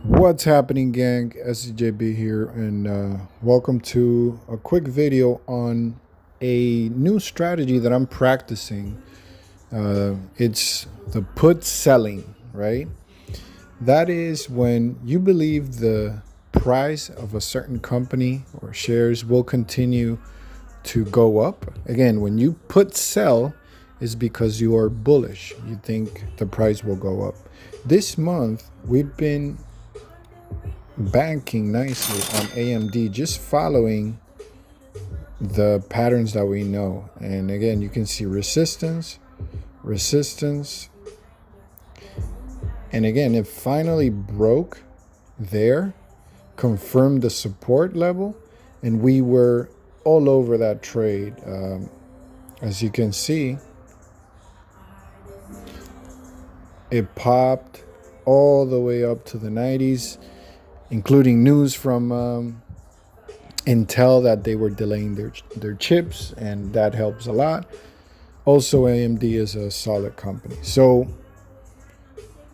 What's happening, gang? SCJB here, and welcome to a quick video on a new strategy that I'm practicing. It's the put selling, right? That is when you believe the price of a certain company or shares will continue to go up. Again, when you put sell, is because you are bullish. You think the price will go up. This month, we've been banking nicely on AMD, just following the patterns that we know. And again, you can see resistance, and again, it finally broke there, confirmed the support level, and we were all over that trade. As you can see, it popped all the way up to the 90s, including news from Intel that they were delaying their chips, and that helps a lot. Also, AMD is a solid company. So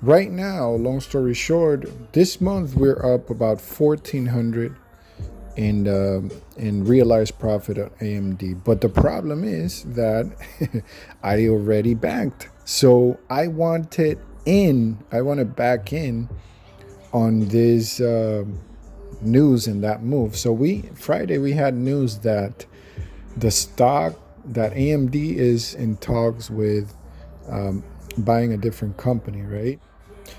right now, long story short, this month we're up about 1,400 in realized profit at AMD. But the problem is that I already banked. So I want it back in on this news and that move. So Friday we had news that the stock, that AMD is in talks with buying a different company, right?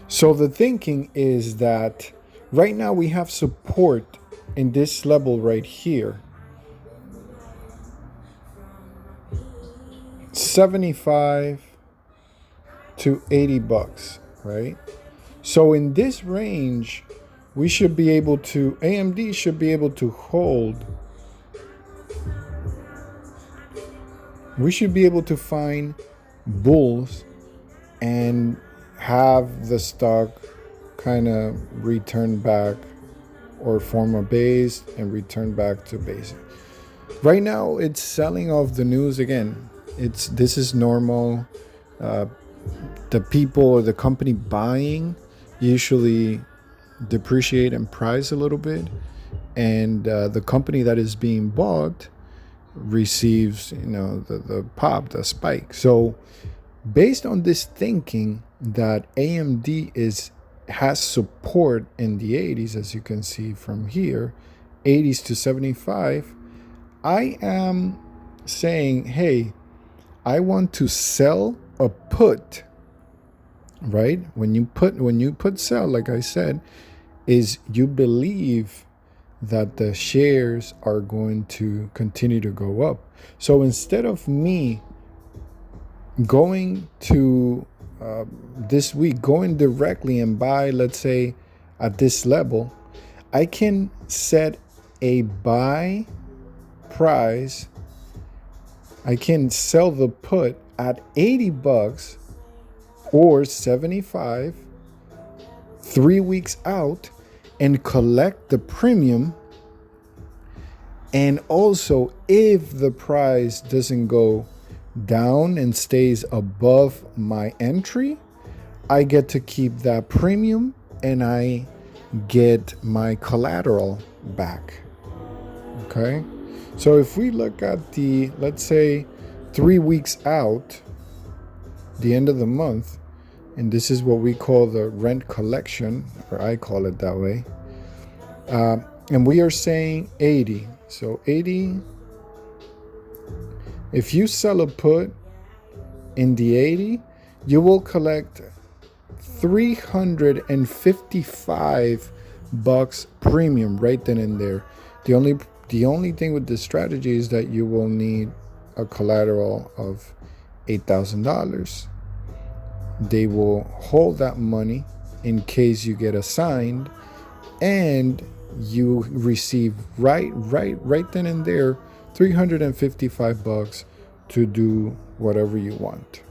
So the thinking is that right now we have support in this level right here, 75 to 80 bucks, right? So in this range, we should be able to, AMD should be able to hold. We should be able to find bulls and have the stock kind of return back or form a base and return back to basic. Right now, it's selling off the news again. This is normal. The people or the company buying usually depreciate in price a little bit, and the company that is being bought receives, the pop, the spike. So based on this thinking that AMD has support in the 80s, as you can see from here, 80s to 75, I am saying, hey, I want to sell a put, right? When you put sell, like I said, is you believe that the shares are going to continue to go up. So instead of me going to this week, going directly and buy, let's say at this level, I can set a buy price. I can sell the put at 80 bucks or 75 3 weeks out and collect the premium. And also, if the price doesn't go down and stays above my entry, I get to keep that premium and I get my collateral back. Okay, so if we look at the, let's say 3 weeks out, the end of the month, and this is what we call the rent collection, or I call it that way, and we are saying 80. So 80, if you sell a put in the 80, you will collect 355 bucks premium right then and there. The only thing with this strategy is that you will need a collateral of $8,000. They will hold that money in case you get assigned, and you receive right then and there 355 bucks to do whatever you want.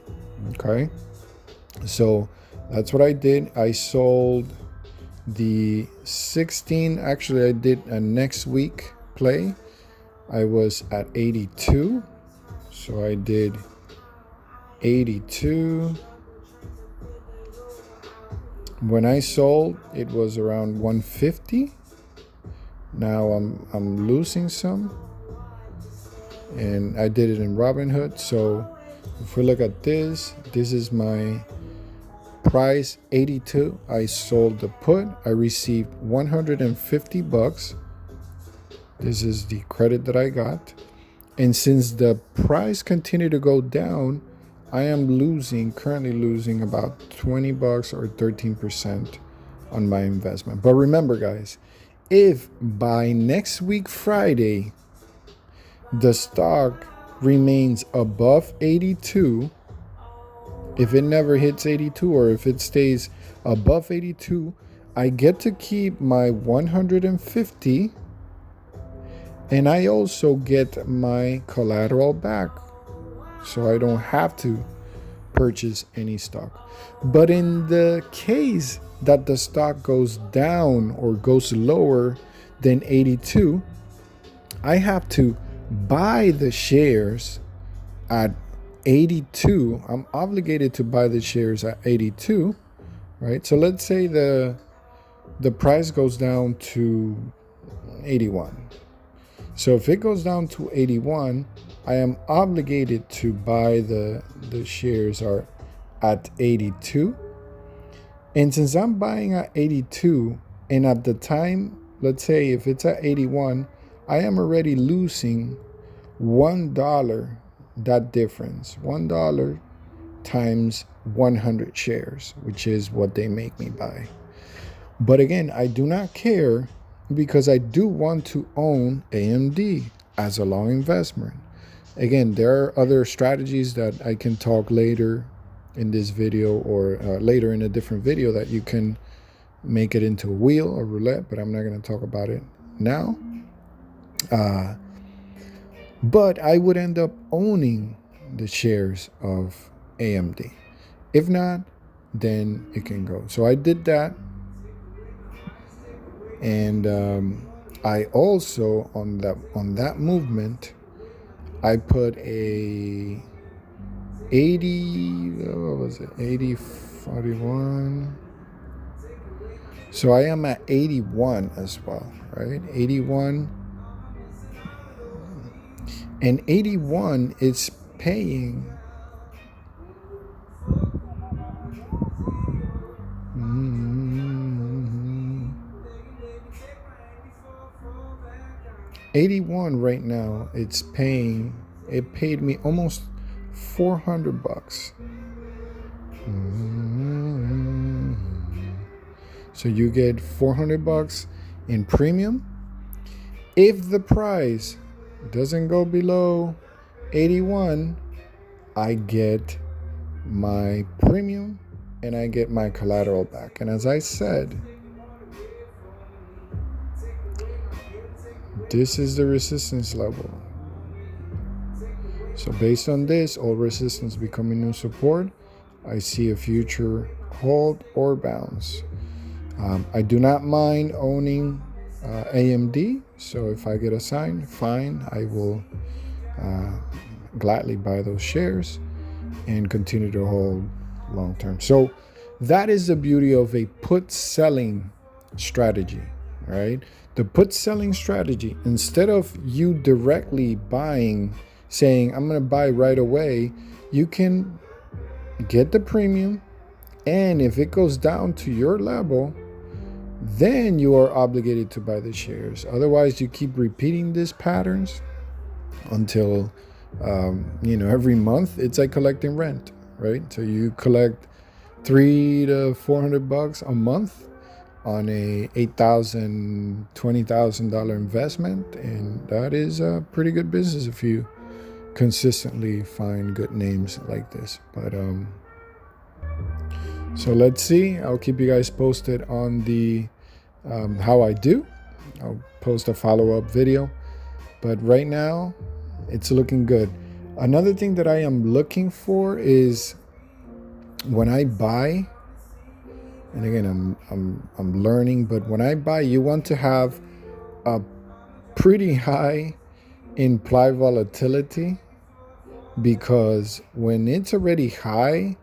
Okay, so that's what I did. I sold the 16. Actually, I did a next week play. I was at 82, so I did 82, When I sold, it was around 150. Now I'm losing some, and I did it in Robinhood. So if we look at this is my price, 82. I sold the put. I received 150 bucks. This is the credit that I got. And since the price continued to go down, I am currently losing about 20 bucks or 13% on my investment. But remember, guys, if by next week, Friday, the stock remains above 82, if it never hits 82 or if it stays above 82, I get to keep my 150, and I also get my collateral back. So I don't have to purchase any stock. But in the case that the stock goes down or goes lower than 82, I have to buy the shares at 82. I'm obligated to buy the shares at 82, right? So let's say the price goes down to 81. So if it goes down to 81, I am obligated to buy the shares are at 82. And since I'm buying at 82, and at the time, let's say if it's at 81, I am already losing $1. That difference, $1 times 100 shares, which is what they make me buy. But again, I do not care, because I do want to own AMD as a long investment. Again, there are other strategies that I can talk later in this video, or later in a different video, that you can make it into a wheel or roulette, but I'm not going to talk about it now. But I would end up owning the shares of AMD. If not, then it can go. So I did that. And I also, on that movement, I put a 41. So I am at 81 as well, right? 81. And 81 is paying 81 right now. It paid me almost 400 bucks. So you get 400 bucks in premium. If the price doesn't go below 81, I get my premium and I get my collateral back. And as I said, this is the resistance level. So based on this, all resistance becoming new support, I see a future hold or bounce. I do not mind owning AMD. So if I get a sign, fine, I will gladly buy those shares and continue to hold long term. So that is the beauty of a put selling strategy, right? The put selling strategy, instead of you directly buying, saying, I'm going to buy right away, you can get the premium. And if it goes down to your level, then you are obligated to buy the shares. Otherwise, you keep repeating these patterns until, every month it's like collecting rent, right? So you collect $300 to $400 a month on a $8,000, $20,000 investment, and that is a pretty good business if you consistently find good names like this. But so let's see. I'll keep you guys posted on the how I do. I'll post a follow-up video. But right now, it's looking good. Another thing that I am looking for is when I buy, and again, I'm learning, but when I buy, you want to have a pretty high implied volatility, because when it's already high,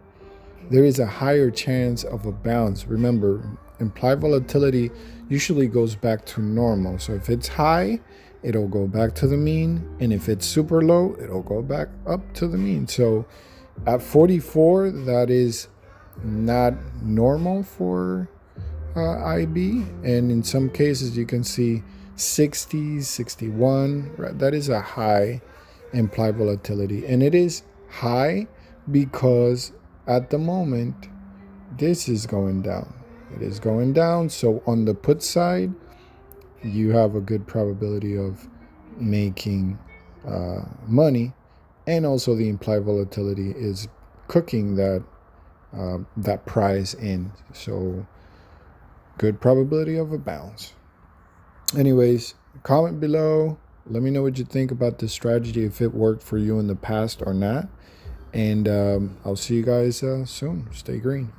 there is a higher chance of a bounce. Remember, implied volatility usually goes back to normal. So if it's high, it'll go back to the mean. And if it's super low, it'll go back up to the mean. So at 44, that is not normal for IB. And in some cases, you can see 60, 61. Right? That is a high implied volatility. And it is high because at the moment, this is going down. It is going down. So on the put side, you have a good probability of making money. And also the implied volatility is cooking that price in. So good probability of a bounce. Anyways, comment below. Let me know what you think about this strategy, if it worked for you in the past or not. And I'll see you guys soon. Stay green.